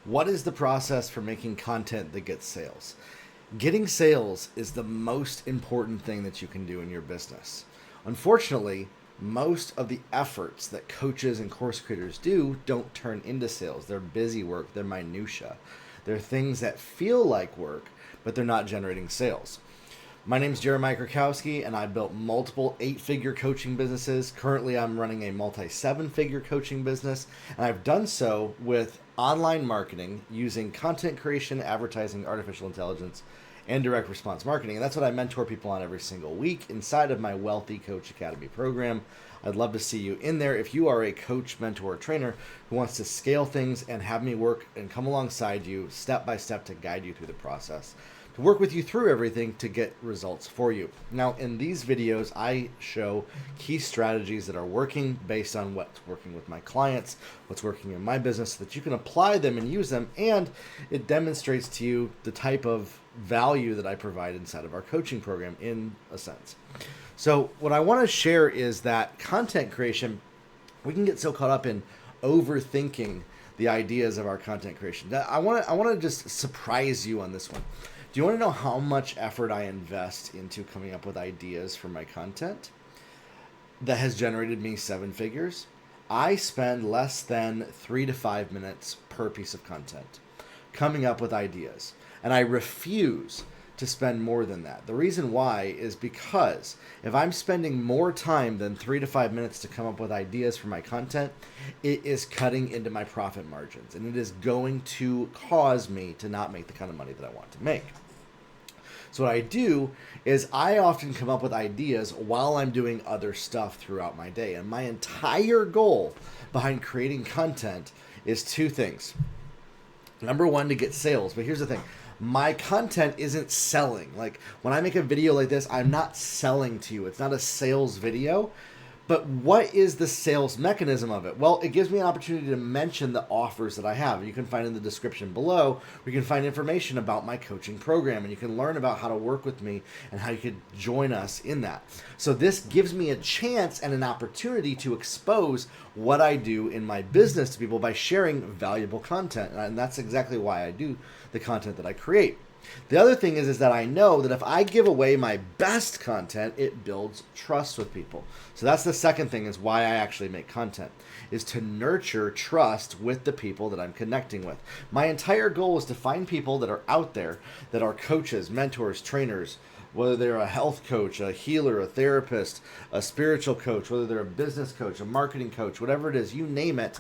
What is the process for making content that gets sales? Getting sales is the most important thing that you can do in your business. Unfortunately, most of the efforts that coaches and course creators do don't turn into sales. They're busy work, they're minutia. They're things that feel like work, but they're not generating sales. My name is Jeremiah Krakowski, and I built multiple 8-figure coaching businesses. Currently, I'm running a multi-7-figure coaching business, and I've done so with online marketing using content creation, advertising, artificial intelligence, and direct response marketing. And that's what I mentor people on every single week inside of my Wealthy Coach Academy program. I'd love to see you in there if you are a coach, mentor, or trainer who wants to scale things and have me work and come alongside you step by step to guide you through the process, to work with you through everything to get results for you. Now, in these videos, I show key strategies that are working based on what's working with my clients, what's working in my business, so that you can apply them and use them, and it demonstrates to you the type of value that I provide inside of our coaching program in a sense. So what I want to share is that content creation, we can get so caught up in overthinking the ideas of our content creation. I want to just surprise you on this one. Do you want to know how much effort I invest into coming up with ideas for my content that has generated me 7 figures? I spend less than 3 to 5 minutes per piece of content coming up with ideas, and I refuse to spend more than that. The reason why is because if I'm spending more time than 3 to 5 minutes to come up with ideas for my content, it is cutting into my profit margins, and it is going to cause me to not make the kind of money that I want to make. So what I do is I often come up with ideas while I'm doing other stuff throughout my day. And my entire goal behind creating content is 2 things. Number 1, to get sales. But here's the thing. My content isn't selling. Like when I make a video like this, I'm not selling to you. It's not a sales video. But what is the sales mechanism of it? Well, it gives me an opportunity to mention the offers that I have. You can find in the description below, where you can find information about my coaching program, and you can learn about how to work with me and how you could join us in that. So this gives me a chance and an opportunity to expose what I do in my business to people by sharing valuable content. And that's exactly why I do the content that I create. The other thing is that I know that if I give away my best content, it builds trust with people. So that's the second thing, is why I actually make content, is to nurture trust with the people that I'm connecting with. My entire goal is to find people that are out there that are coaches, mentors, trainers, whether they're a health coach, a healer, a therapist, a spiritual coach, whether they're a business coach, a marketing coach, whatever it is, you name it.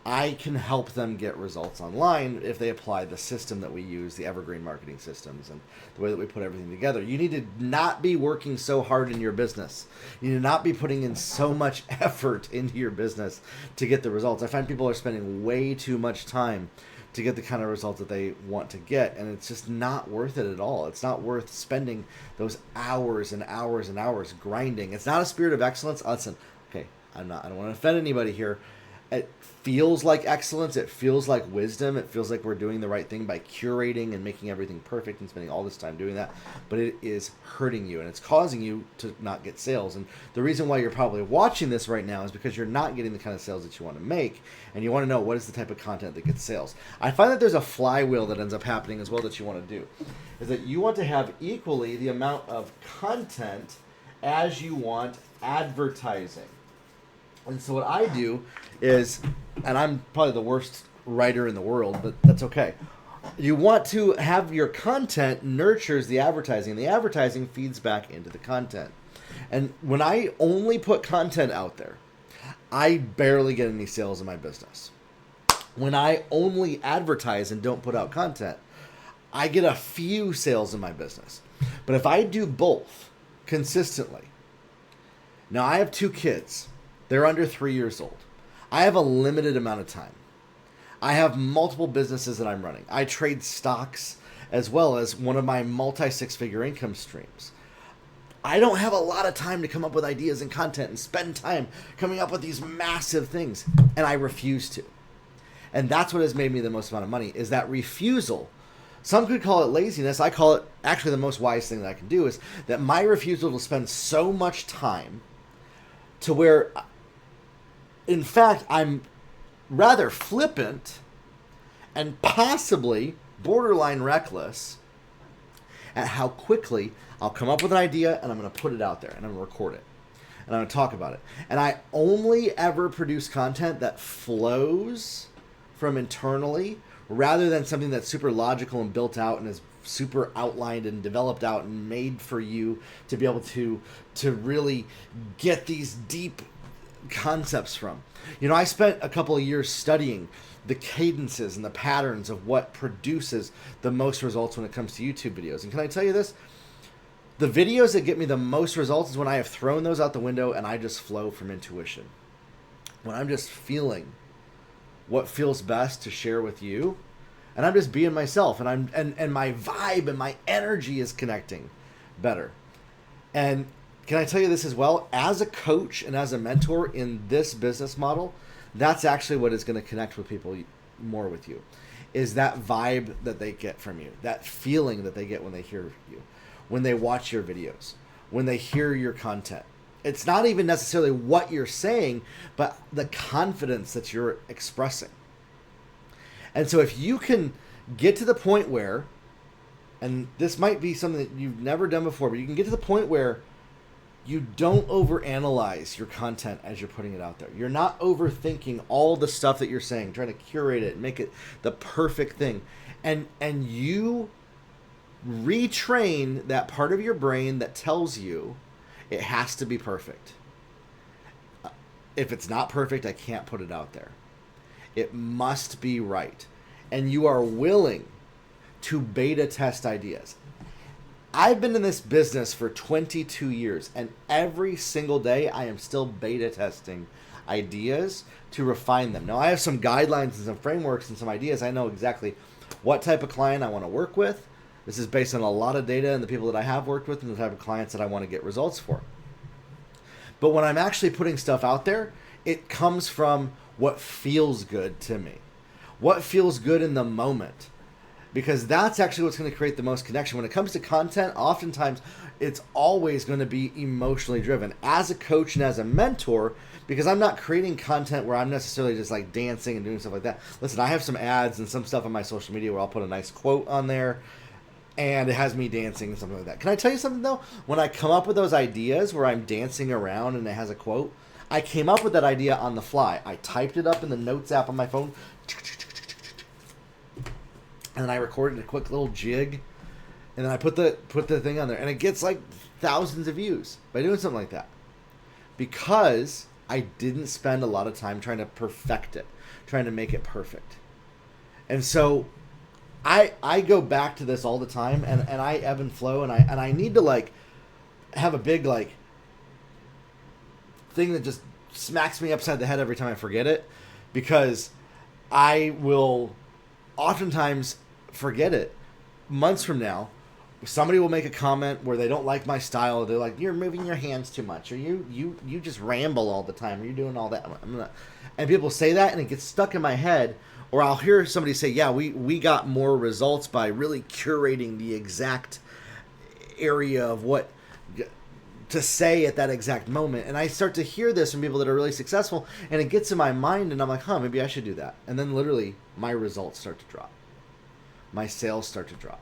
I can help them get results online if they apply the system that we use, the evergreen marketing systems, and the way that we put everything together. You need to not be working so hard in your business. You need to not be putting in so much effort into your business to get the results. I find people are spending way too much time to get the kind of results that they want to get, and it's just not worth it at all. It's not worth spending those hours and hours and hours grinding. It's not a spirit of excellence. Listen, okay, I don't want to offend anybody here. It feels like excellence. It feels like wisdom. It feels like we're doing the right thing by curating and making everything perfect and spending all this time doing that. But it is hurting you, and it's causing you to not get sales. And the reason why you're probably watching this right now is because you're not getting the kind of sales that you want to make, and you want to know what is the type of content that gets sales. I find that there's a flywheel that ends up happening as well that you want to do, is that you want to have equally the amount of content as you want advertising. And so what I do is, and I'm probably the worst writer in the world, but that's okay. You want to have your content nurtures the advertising, and the advertising feeds back into the content. And when I only put content out there, I barely get any sales in my business. When I only advertise and don't put out content, I get a few sales in my business. But if I do both consistently, now I have 2 kids. They're under 3 years old. I have a limited amount of time. I have multiple businesses that I'm running. I trade stocks as well as one of my multi-6-figure income streams. I don't have a lot of time to come up with ideas and content and spend time coming up with these massive things, and I refuse to. And that's what has made me the most amount of money, is that refusal. Some could call it laziness. I call it actually the most wise thing that I can do, is that my refusal to spend so much time to where, in fact, I'm rather flippant and possibly borderline reckless at how quickly I'll come up with an idea and I'm going to put it out there and I'm going to record it and I'm going to talk about it. And I only ever produce content that flows from internally rather than something that's super logical and built out and is super outlined and developed out and made for you to be able to really get these deep concepts from. You know, I spent a couple of years studying the cadences and the patterns of what produces the most results when it comes to YouTube videos. And can I tell you this? The videos that get me the most results is when I have thrown those out the window and I just flow from intuition. When I'm just feeling what feels best to share with you, and I'm just being myself, and my vibe and my energy is connecting better. And can I tell you this as well? As a coach and as a mentor in this business model, that's actually what is going to connect with people more with you, is that vibe that they get from you, that feeling that they get when they hear you, when they watch your videos, when they hear your content. It's not even necessarily what you're saying, but the confidence that you're expressing. And so if you can get to the point where, and this might be something that you've never done before, but you can get to the point where you don't overanalyze your content as you're putting it out there. You're not overthinking all the stuff that you're saying, trying to curate it and make it the perfect thing. And you retrain that part of your brain that tells you it has to be perfect. If it's not perfect, I can't put it out there. It must be right. And you are willing to beta test ideas. I've been in this business for 22 years, and every single day I am still beta testing ideas to refine them. Now, I have some guidelines and some frameworks and some ideas. I know exactly what type of client I want to work with. This is based on a lot of data and the people that I have worked with and the type of clients that I want to get results for. But when I'm actually putting stuff out there, it comes from what feels good to me. What feels good in the moment. Because that's actually what's going to create the most connection. When it comes to content, oftentimes it's always going to be emotionally driven. As a coach and as a mentor, because I'm not creating content where I'm necessarily just like dancing and doing stuff like that. Listen, I have some ads and some stuff on my social media where I'll put a nice quote on there and it has me dancing and something like that. Can I tell you something though? When I come up with those ideas where I'm dancing around and it has a quote, I came up with that idea on the fly. I typed it up in the notes app on my phone. And then I recorded a quick little jig, and then I put the thing on there, and it gets like thousands of views by doing something like that, because I didn't spend a lot of time trying to perfect it, trying to make it perfect. And so I go back to this all the time, and I ebb and flow, and I need to like have a big like thing that just smacks me upside the head every time I forget it, because I will oftentimes forget it months from now. Somebody will make a comment where they don't like my style. They're like, you're moving your hands too much, or you just ramble all the time, or you're doing all that. And people say that and it gets stuck in my head. Or I'll hear somebody say, yeah, we got more results by really curating the exact area of what to say at that exact moment. And I start to hear this from people that are really successful, and it gets in my mind, and I'm like, maybe I should do that. And then literally my results start to drop. My sales start to drop.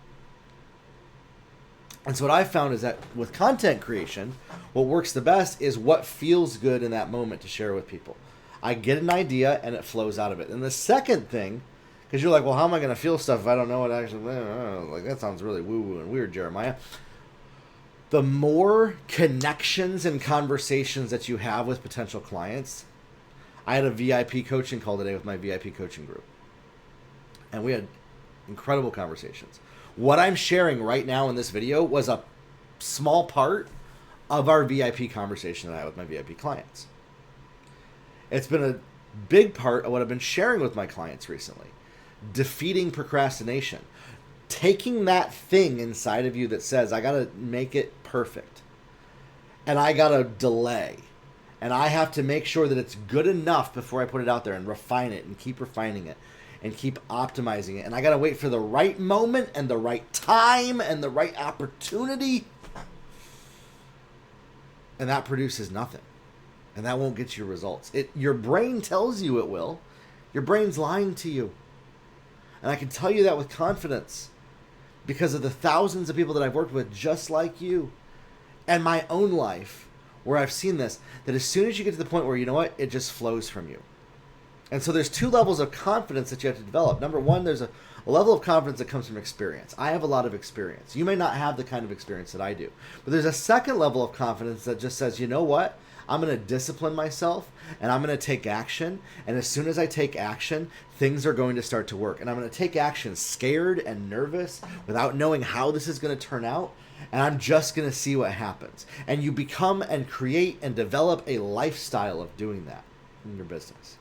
And so what I found is that with content creation, what works the best is what feels good in that moment to share with people. I get an idea and it flows out of it. And the second thing, because you're like, well, how am I going to feel stuff if I don't know what actually, like that sounds really woo-woo and weird, Jeremiah. The more connections and conversations that you have with potential clients. I had a VIP coaching call today with my VIP coaching group, and we had incredible conversations. What I'm sharing right now in this video was a small part of our VIP conversation that I had with my VIP clients. It's been a big part of what I've been sharing with my clients recently. Defeating procrastination. Taking that thing inside of you that says, I got to make it perfect. And I got to delay. And I have to make sure that it's good enough before I put it out there, and refine it and keep refining it and keep optimizing it. And I got to wait for the right moment and the right time and the right opportunity. And that produces nothing. And that won't get you results. Your brain tells you it will. Your brain's lying to you. And I can tell you that with confidence because of the thousands of people that I've worked with just like you and my own life where I've seen this, that as soon as you get to the point where, you know what, it just flows from you. And so there's two levels of confidence that you have to develop. Number one, there's a level of confidence that comes from experience. I have a lot of experience. You may not have the kind of experience that I do. But there's a second level of confidence that just says, you know what? I'm going to discipline myself and I'm going to take action. And as soon as I take action, things are going to start to work. And I'm going to take action scared and nervous without knowing how this is going to turn out. And I'm just going to see what happens. And you become and create and develop a lifestyle of doing that in your business.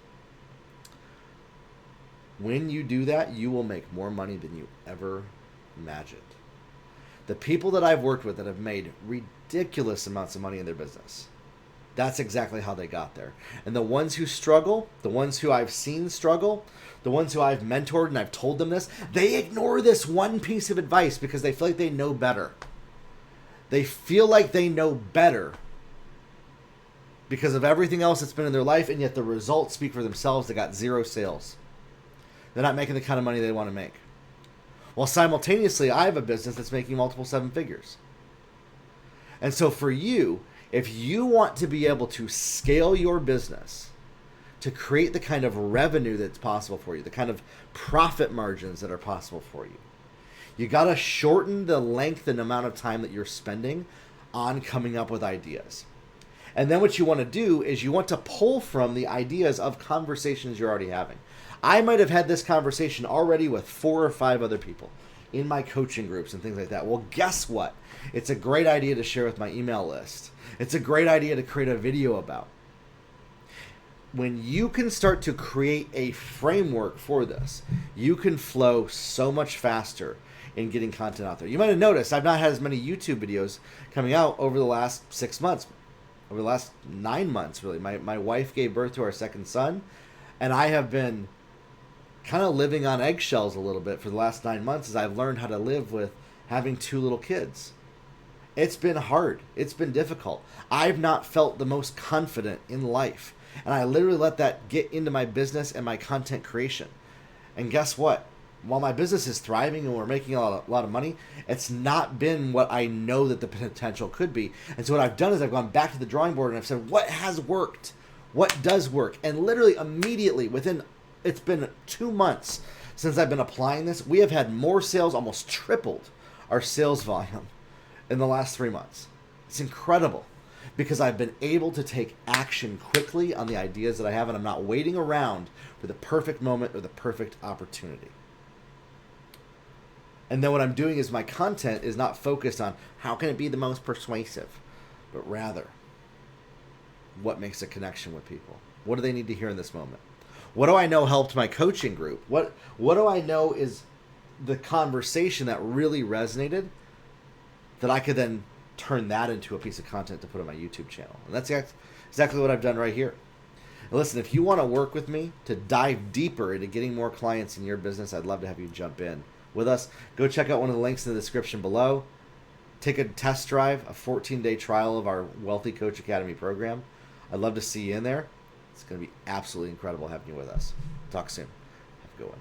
When you do that, you will make more money than you ever imagined. The people that I've worked with that have made ridiculous amounts of money in their business, that's exactly how they got there. And the ones who struggle, the ones who I've seen struggle, the ones who I've mentored and I've told them this, they ignore this one piece of advice because they feel like they know better. They feel like they know better because of everything else that's been in their life, and yet the results speak for themselves. They got zero sales. They're not making the kind of money they want to make. While simultaneously, I have a business that's making multiple seven figures. And so for you, if you want to be able to scale your business to create the kind of revenue that's possible for you, the kind of profit margins that are possible for you, you got to shorten the length and amount of time that you're spending on coming up with ideas. And then what you want to do is you want to pull from the ideas of conversations you're already having. I might have had this conversation already with 4 or 5 other people in my coaching groups and things like that. Well, guess what? It's a great idea to share with my email list. It's a great idea to create a video about. When you can start to create a framework for this, you can flow so much faster in getting content out there. You might have noticed I've not had as many YouTube videos coming out over the last 6 months, over the last 9 months, really. My wife gave birth to our second son, and I have been kind of living on eggshells a little bit for the last 9 months as I've learned how to live with having 2 little kids. It's been hard. It's been difficult. I've not felt the most confident in life. And I literally let that get into my business and my content creation. And guess what? While my business is thriving and we're making a lot of money, it's not been what I know that the potential could be. And so what I've done is I've gone back to the drawing board and I've said, what has worked? What does work? And literally immediately it's been 2 months since I've been applying this. We have had more sales, almost tripled our sales volume in the last 3 months. It's incredible because I've been able to take action quickly on the ideas that I have, and I'm not waiting around for the perfect moment or the perfect opportunity. And then what I'm doing is my content is not focused on how can it be the most persuasive, but rather what makes a connection with people. What do they need to hear in this moment? What do I know helped my coaching group? What do I know is the conversation that really resonated that I could then turn that into a piece of content to put on my YouTube channel? And that's exactly what I've done right here. And listen, if you want to work with me to dive deeper into getting more clients in your business, I'd love to have you jump in with us. Go check out one of the links in the description below. Take a test drive, a 14-day trial of our Wealthy Coach Academy program. I'd love to see you in there. It's going to be absolutely incredible having you with us. Talk soon. Have a good one.